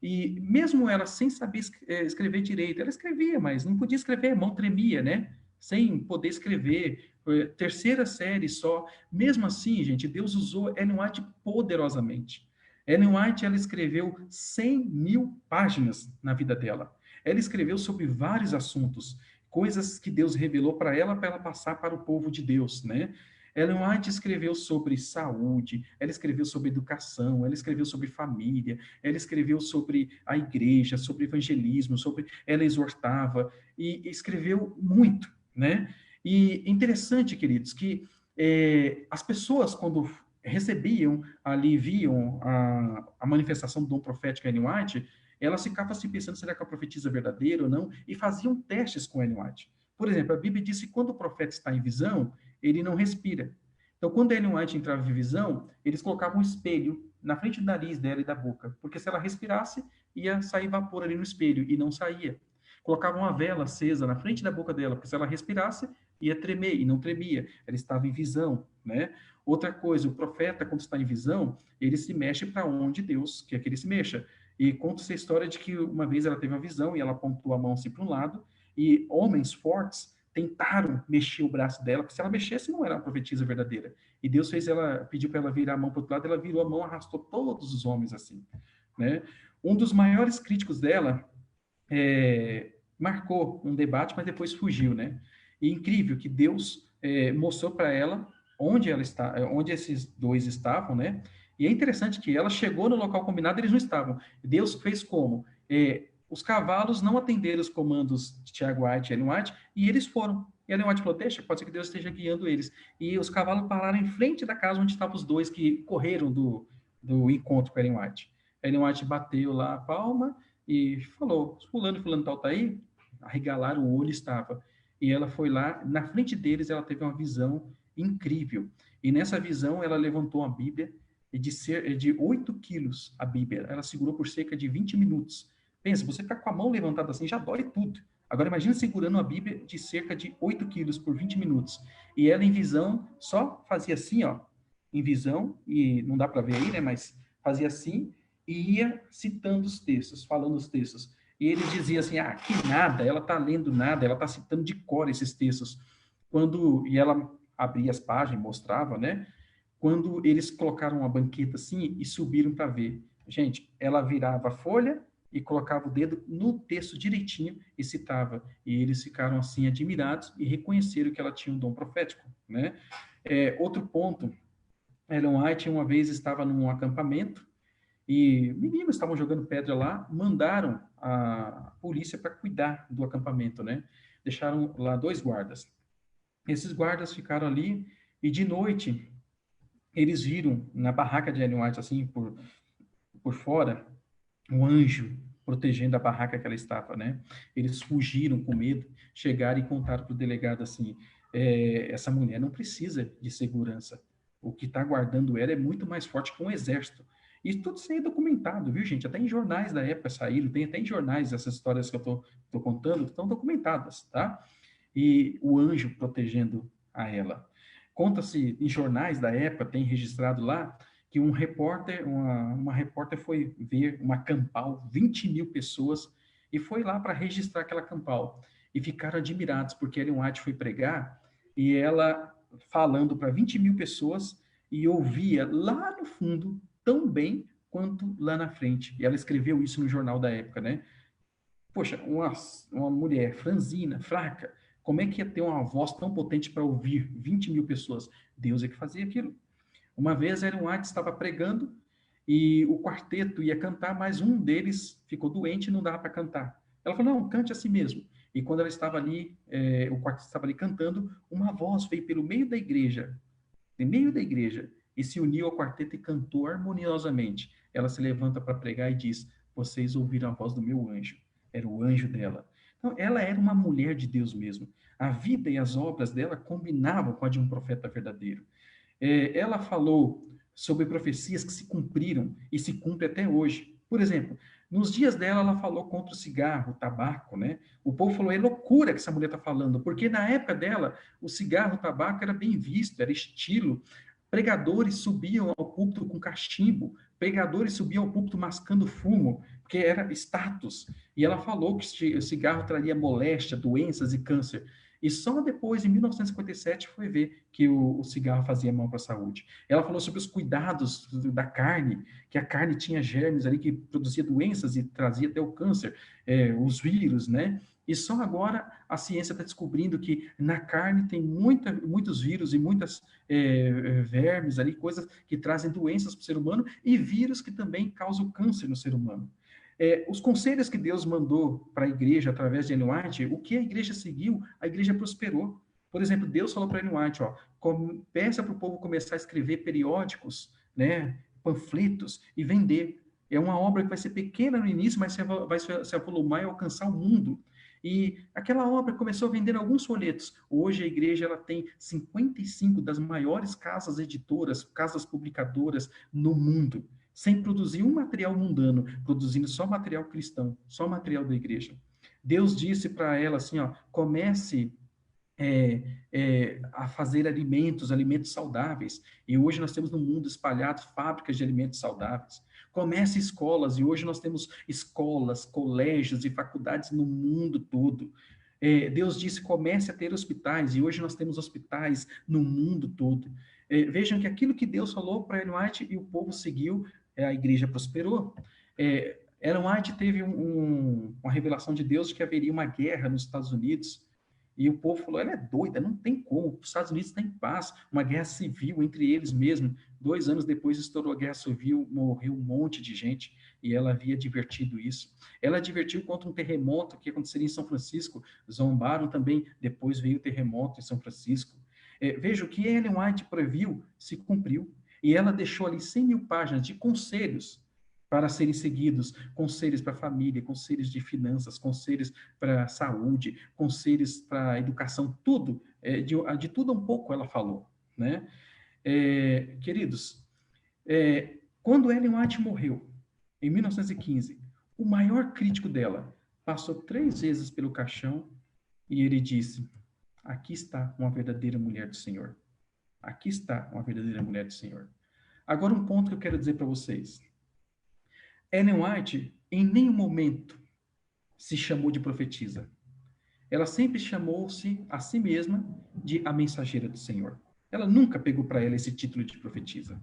e mesmo ela sem saber escrever direito, ela escrevia, mas não podia escrever, a mão tremia, né? Sem poder escrever, terceira série só. Mesmo assim, gente, Deus usou Ellen White poderosamente. Ellen White, ela escreveu 100 mil páginas na vida dela. Ela escreveu sobre vários assuntos, coisas que Deus revelou para ela passar para o povo de Deus, né? Ellen White escreveu sobre saúde, ela escreveu sobre educação, ela escreveu sobre família, ela escreveu sobre a igreja, sobre evangelismo, ela exortava e escreveu muito, né? E interessante, queridos, que as pessoas quando recebiam ali, viam a manifestação do dom profético Ellen White, elas ficavam se pensando, será que a profetisa é verdadeira ou não? E faziam testes com Ellen White. Por exemplo, a Bíblia diz que quando o profeta está em visão, ele não respira. Então, quando a Ellen White entrava em visão, eles colocavam um espelho na frente do nariz dela e da boca, porque se ela respirasse, ia sair vapor ali no espelho, e não saía. Colocavam uma vela acesa na frente da boca dela, porque se ela respirasse, ia tremer, e não tremia. Ela estava em visão, né? Outra coisa, o profeta, quando está em visão, ele se mexe para onde Deus quer que ele se mexa. E conta-se a história de que uma vez ela teve uma visão, e ela apontou a mão assim para um lado, e homens fortes tentaram mexer o braço dela, porque se ela mexesse não era uma profetisa verdadeira. E Deus pediu para ela virar a mão para o outro lado, ela virou a mão, arrastou todos os homens assim, né? Um dos maiores críticos dela marcou um debate, mas depois fugiu, né? E incrível que Deus mostrou para ela onde ela está, onde esses dois estavam, né? E é interessante que ela chegou no local combinado, eles não estavam. Deus fez como? Os cavalos não atenderam os comandos de Tiago White e Ellen White, e eles foram. E Ellen White falou, deixa, pode ser que Deus esteja guiando eles. E os cavalos pararam em frente da casa onde estavam os dois que correram do encontro com Ellen White. Ellen White bateu lá a palma e falou, fulano tal tá aí? Arregalaram o olho, estava. E ela foi lá, na frente deles ela teve uma visão incrível. E nessa visão ela levantou a Bíblia, de 8 quilos a Bíblia. Ela segurou por cerca de 20 minutos. Pensa, você ficar com a mão levantada assim, já dói tudo. Agora imagine segurando uma Bíblia de cerca de 8 quilos por 20 minutos. E ela em visão só fazia assim, ó, em visão, e não dá para ver aí, né, mas fazia assim, e ia citando os textos, falando os textos. E ele dizia assim, que nada, ela está lendo nada, ela está citando de cor esses textos. E ela abria as páginas, mostrava, né, quando eles colocaram uma banqueta assim e subiram para ver. Gente, ela virava a folha e colocava o dedo no texto direitinho e citava. E eles ficaram assim admirados e reconheceram que ela tinha um dom profético, né? Outro ponto, Ellen White uma vez estava num acampamento e meninos estavam jogando pedra lá, mandaram a polícia para cuidar do acampamento, né? Deixaram lá 2 guardas. Esses guardas ficaram ali e de noite eles viram na barraca de Ellen White, assim, por fora, um anjo protegendo a barraca que ela estava, né? Eles fugiram com medo, chegaram e contaram para o delegado assim, essa mulher não precisa de segurança. O que está guardando ela é muito mais forte que um exército. E tudo isso aí é documentado, viu, gente? Até em jornais da época saíram, tem até em jornais essas histórias que eu tô contando, estão documentadas, tá? E o anjo protegendo a ela. Conta-se em jornais da época, tem registrado lá, que uma repórter foi ver uma campal, 20 mil pessoas, e foi lá para registrar aquela campal. E ficaram admirados, porque Ellen White foi pregar, e ela falando para 20 mil pessoas, e ouvia lá no fundo tão bem quanto lá na frente. E ela escreveu isso no jornal da época, né? Poxa, uma mulher franzina, fraca, como é que ia ter uma voz tão potente para ouvir 20 mil pessoas? Deus é que fazia aquilo. Uma vez Ellen White estava pregando e o quarteto ia cantar, mas um deles ficou doente e não dava para cantar. Ela falou, não, cante a si mesmo. E quando ela estava ali, o quarteto estava ali cantando, uma voz veio pelo meio da igreja, no meio da igreja, e se uniu ao quarteto e cantou harmoniosamente. Ela se levanta para pregar e diz: vocês ouviram a voz do meu anjo. Era o anjo dela. Então, ela era uma mulher de Deus mesmo. A vida e as obras dela combinavam com a de um profeta verdadeiro. Ela falou sobre profecias que se cumpriram e se cumprem até hoje. Por exemplo, nos dias dela, ela falou contra o cigarro, o tabaco, né? O povo falou, é loucura que essa mulher está falando, porque na época dela, o cigarro, o tabaco era bem visto, era estilo. Pregadores subiam ao púlpito com cachimbo, pregadores subiam ao púlpito mascando fumo, porque era status. E ela falou que o cigarro traria moléstia, doenças e câncer. E só depois, em 1957, foi ver que o cigarro fazia mal para a saúde. Ela falou sobre os cuidados da carne, que a carne tinha germes ali que produzia doenças e trazia até o câncer, os vírus, né? E só agora a ciência está descobrindo que na carne tem muitos vírus e muitas vermes ali, coisas que trazem doenças para o ser humano e vírus que também causam câncer no ser humano. Os conselhos que Deus mandou para a igreja através de Ellen White, o que a igreja seguiu, a igreja prosperou. Por exemplo, Deus falou para Ellen White, ó, peça para o povo começar a escrever periódicos, né, panfletos e vender. É uma obra que vai ser pequena no início, mas vai se avolumar e alcançar o mundo. E aquela obra começou vendendo alguns folhetos. Hoje a igreja ela tem 55 das maiores casas editoras, casas publicadoras no mundo, sem produzir um material mundano, produzindo só material cristão, só material da igreja. Deus disse para ela assim, ó, comece a fazer alimentos saudáveis. E hoje nós temos no mundo espalhado fábricas de alimentos saudáveis. Comece escolas, e hoje nós temos escolas, colégios e faculdades no mundo todo. Deus disse, comece a ter hospitais, e hoje nós temos hospitais no mundo todo. Vejam que aquilo que Deus falou para Ellen White e o povo seguiu, a igreja prosperou. Ellen White teve uma revelação de Deus de que haveria uma guerra nos Estados Unidos, e o povo falou, ela é doida, não tem como, os Estados Unidos está em paz, uma guerra civil entre eles mesmos. 2 anos depois estourou a guerra civil, morreu um monte de gente, e ela havia advertido isso. Ela advertiu contra um terremoto que aconteceria em São Francisco, zombaram também, depois veio o terremoto em São Francisco. Veja, o que Ellen White previu se cumpriu, e ela deixou ali 100 mil páginas de conselhos para serem seguidos, conselhos para a família, conselhos de finanças, conselhos para saúde, conselhos para educação, tudo, de tudo um pouco ela falou, né? Queridos, quando Ellen White morreu, em 1915, o maior crítico dela passou 3 vezes pelo caixão e ele disse, aqui está uma verdadeira mulher do Senhor. Aqui está uma verdadeira mulher do Senhor. Agora um ponto que eu quero dizer para vocês. Ellen White, em nenhum momento, se chamou de profetisa. Ela sempre chamou-se a si mesma de a mensageira do Senhor. Ela nunca pegou para ela esse título de profetisa.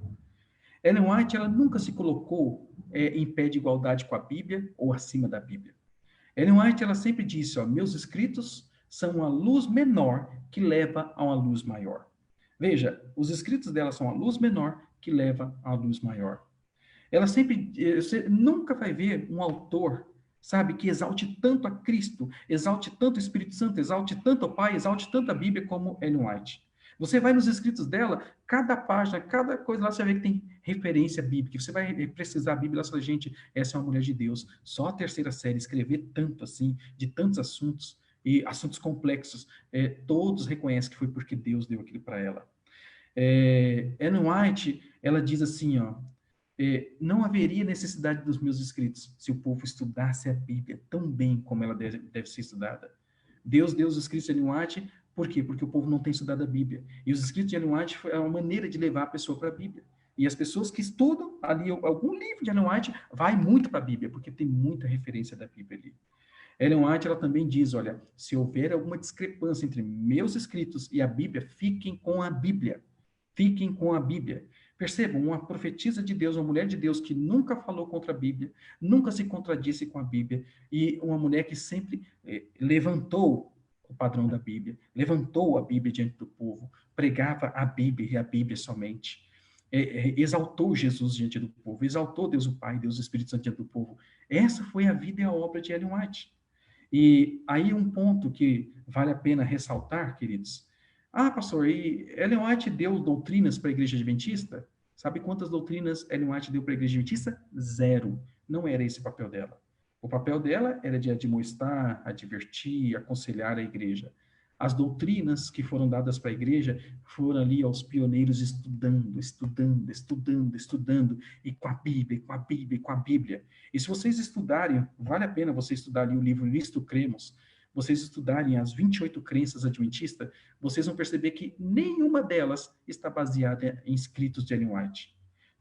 Ellen White, ela nunca se colocou em pé de igualdade com a Bíblia ou acima da Bíblia. Ellen White, ela sempre disse, ó, meus escritos são uma luz menor que leva a uma luz maior. Veja, os escritos dela são uma luz menor que leva a uma luz maior. Ela sempre, você nunca vai ver um autor, sabe, que exalte tanto a Cristo, exalte tanto o Espírito Santo, exalte tanto o Pai, exalte tanto a Bíblia como Ellen White. Você vai nos escritos dela, cada página, cada coisa lá, você vê que tem referência bíblica. Você vai precisar a Bíblia e falar, gente, essa é uma mulher de Deus. Só a terceira série escrever tanto assim, de tantos assuntos, e assuntos complexos, todos reconhecem que foi porque Deus deu aquilo para ela. Ellen White, ela diz assim, ó, não haveria necessidade dos meus escritos se o povo estudasse a Bíblia tão bem como ela deve ser estudada. Deus deu os escritos de Ellen White, por quê? Porque o povo não tem estudado a Bíblia. E os escritos de Ellen White é uma maneira de levar a pessoa para a Bíblia. E as pessoas que estudam ali algum livro de Ellen White, vai muito para a Bíblia, porque tem muita referência da Bíblia ali. Ellen White, ela também diz, olha, se houver alguma discrepância entre meus escritos e a Bíblia, fiquem com a Bíblia. Fiquem com a Bíblia. Percebam, uma profetisa de Deus, uma mulher de Deus que nunca falou contra a Bíblia, nunca se contradisse com a Bíblia, e uma mulher que sempre levantou o padrão da Bíblia, levantou a Bíblia diante do povo, pregava a Bíblia e a Bíblia somente, exaltou Jesus diante do povo, exaltou Deus o Pai, Deus o Espírito Santo diante do povo. Essa foi a vida e a obra de Ellen White. E aí um ponto que vale a pena ressaltar, queridos. Ah, pastor, e Ellen White deu doutrinas para a igreja adventista? Sabe quantas doutrinas Ellen White deu para a igreja adventista? Zero. Não era esse o papel dela. O papel dela era de admoestar, advertir, aconselhar a igreja. As doutrinas que foram dadas para a igreja foram ali aos pioneiros estudando, e com a Bíblia, com a Bíblia, com a Bíblia. E se vocês estudarem, vale a pena você estudar ali o livro Nisto Cremos, vocês estudarem as 28 crenças adventistas, vocês vão perceber que nenhuma delas está baseada em escritos de Ellen White.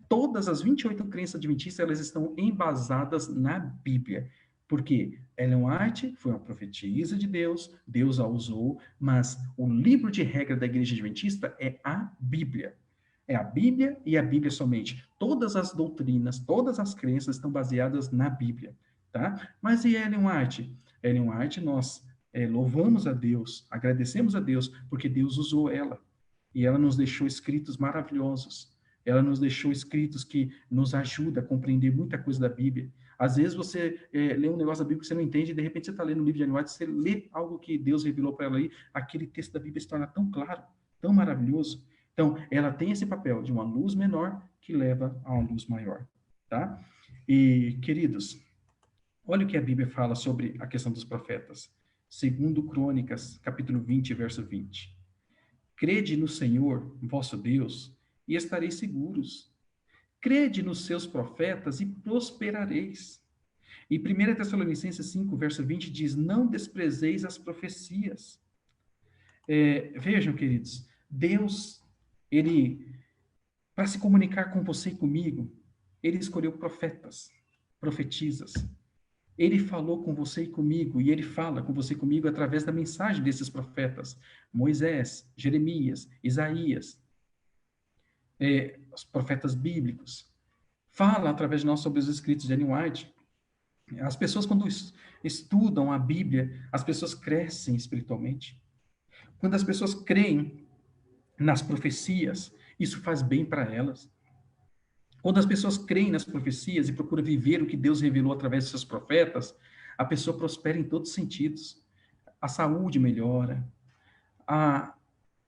Todas as 28 crenças adventistas, elas estão embasadas na Bíblia. Porque Ellen White foi uma profetisa de Deus, Deus a usou, mas o livro de regra da igreja adventista é a Bíblia. É a Bíblia e a Bíblia somente. Todas as doutrinas, todas as crenças estão baseadas na Bíblia, tá? Mas e Ellen White? Ellen White, nós louvamos a Deus, agradecemos a Deus, porque Deus usou ela. E ela nos deixou escritos maravilhosos. Ela nos deixou escritos que nos ajudam a compreender muita coisa da Bíblia. Às vezes você lê um negócio da Bíblia que você não entende, e de repente você está lendo um livro de Ellen White, você lê algo que Deus revelou para ela aí, aquele texto da Bíblia se torna tão claro, tão maravilhoso. Então, ela tem esse papel de uma luz menor que leva a uma luz maior, tá? E, queridos, olha o que a Bíblia fala sobre a questão dos profetas. Segundo Crônicas, capítulo 20, verso 20. Crede no Senhor, vosso Deus, e estareis seguros. Crede nos seus profetas e prosperareis. E 1 Tessalonicenses 5, verso 20 diz, não desprezeis as profecias. Vejam, queridos, Deus, ele, para se comunicar com você e comigo, ele escolheu profetas, profetisas. Ele falou com você e comigo, e ele fala com você e comigo através da mensagem desses profetas. Moisés, Jeremias, Isaías, os profetas bíblicos. Fala através de nós sobre os escritos de Ellen White. As pessoas, quando estudam a Bíblia, as pessoas crescem espiritualmente. Quando as pessoas creem nas profecias, isso faz bem para elas. Quando as pessoas creem nas profecias e procuram viver o que Deus revelou através de seus profetas, a pessoa prospera em todos os sentidos. A saúde melhora, a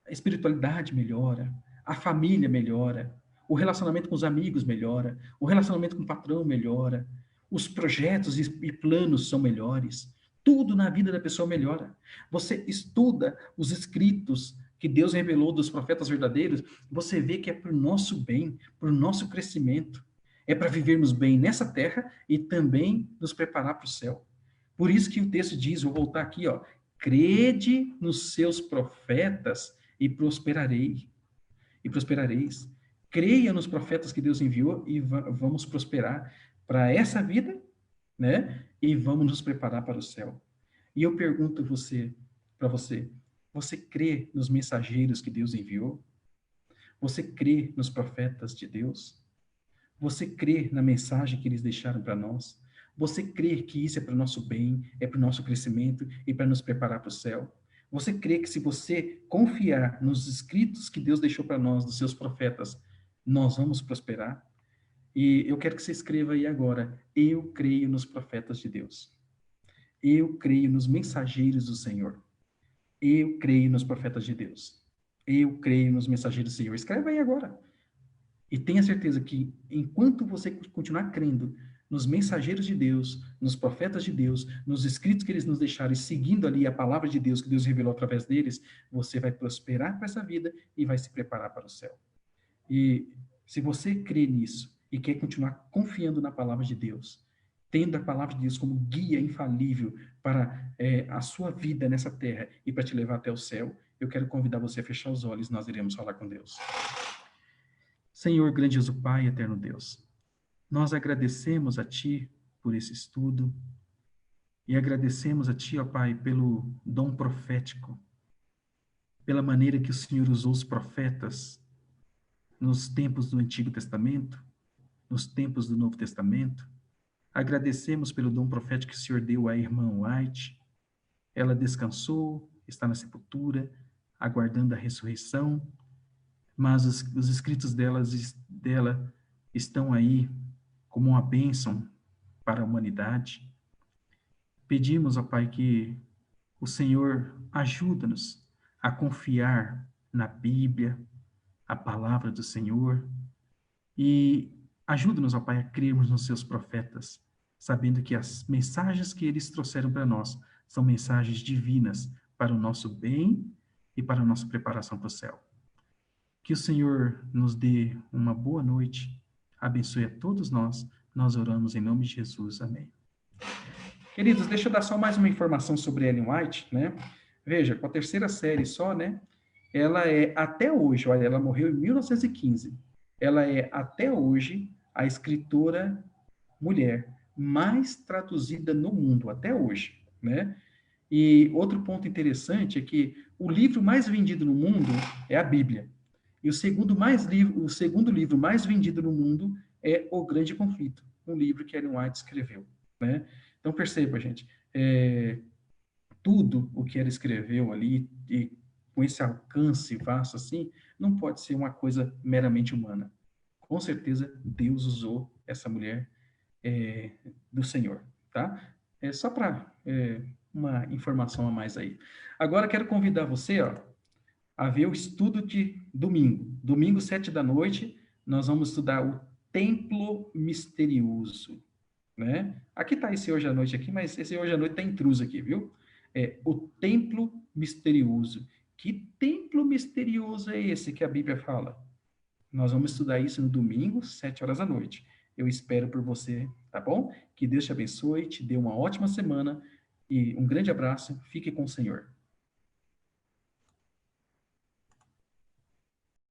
espiritualidade melhora, a família melhora, o relacionamento com os amigos melhora, o relacionamento com o patrão melhora, os projetos e planos são melhores. Tudo na vida da pessoa melhora. Você estuda os escritos que Deus revelou dos profetas verdadeiros, você vê que é para o nosso bem, para o nosso crescimento. É para vivermos bem nessa terra e também nos preparar para o céu. Por isso que o texto diz, vou voltar aqui, ó, crede nos seus profetas e prosperarei. E prosperareis. Creia nos profetas que Deus enviou e vamos prosperar para essa vida, né? E vamos nos preparar para o céu. E eu pergunto para você, você crê nos mensageiros que Deus enviou? Você crê nos profetas de Deus? Você crê na mensagem que eles deixaram para nós? Você crê que isso é para o nosso bem, é para o nosso crescimento e para nos preparar para o céu? Você crê que se você confiar nos escritos que Deus deixou para nós, dos seus profetas, nós vamos prosperar? E eu quero que você escreva aí agora, eu creio nos profetas de Deus. Eu creio nos mensageiros do Senhor. Eu creio nos profetas de Deus. Eu creio nos mensageiros do Senhor. Escreva aí agora. E tenha certeza que, enquanto você continuar crendo nos mensageiros de Deus, nos profetas de Deus, nos escritos que eles nos deixaram e seguindo ali a palavra de Deus que Deus revelou através deles, você vai prosperar para essa vida e vai se preparar para o céu. E se você crê nisso e quer continuar confiando na palavra de Deus, tendo a palavra de Deus como guia infalível para a sua vida nessa terra e para te levar até o céu, eu quero convidar você a fechar os olhos, nós iremos falar com Deus. Senhor, grandioso Pai, eterno Deus, nós agradecemos a Ti por esse estudo e agradecemos a Ti, ó Pai, pelo dom profético, pela maneira que o Senhor usou os profetas nos tempos do Antigo Testamento, nos tempos do Novo Testamento. Agradecemos pelo dom profético que o Senhor deu à irmã White. Ela descansou, está na sepultura, aguardando a ressurreição, mas os escritos dela estão aí como uma bênção para a humanidade. Pedimos, ó Pai, que o Senhor ajuda-nos a confiar na Bíblia, a palavra do Senhor, e ajuda-nos, ó Pai, a crermos nos seus profetas, sabendo que as mensagens que eles trouxeram para nós são mensagens divinas para o nosso bem e para a nossa preparação para o céu. Que o Senhor nos dê uma boa noite, abençoe a todos nós. Nós oramos em nome de Jesus. Amém. Queridos, deixa eu dar só mais uma informação sobre Ellen White, né? Veja, com a terceira série só, né? Ela é, até hoje, olha, ela morreu em 1915. Ela é, até hoje, a escritora mulher mais traduzida no mundo, até hoje, né? E outro ponto interessante é que o livro mais vendido no mundo é a Bíblia. E o segundo livro mais vendido no mundo é O Grande Conflito, um livro que Ellen White escreveu, né? Então perceba, gente, tudo o que ela escreveu ali, e com esse alcance vasto assim, não pode ser uma coisa meramente humana. Com certeza, Deus usou essa mulher do Senhor, tá? É só para uma informação a mais aí. Agora, quero convidar você, ó, a ver o estudo de domingo. Domingo, 7 da noite, nós vamos estudar o Templo Misterioso, né? Aqui está esse hoje à noite aqui, mas esse hoje à noite está intruso aqui, viu? O Templo Misterioso. Que templo misterioso é esse que a Bíblia fala? Nós vamos estudar isso no domingo, 7 horas da noite. Eu espero por você, tá bom? Que Deus te abençoe, te dê uma ótima semana e um grande abraço. Fique com o Senhor.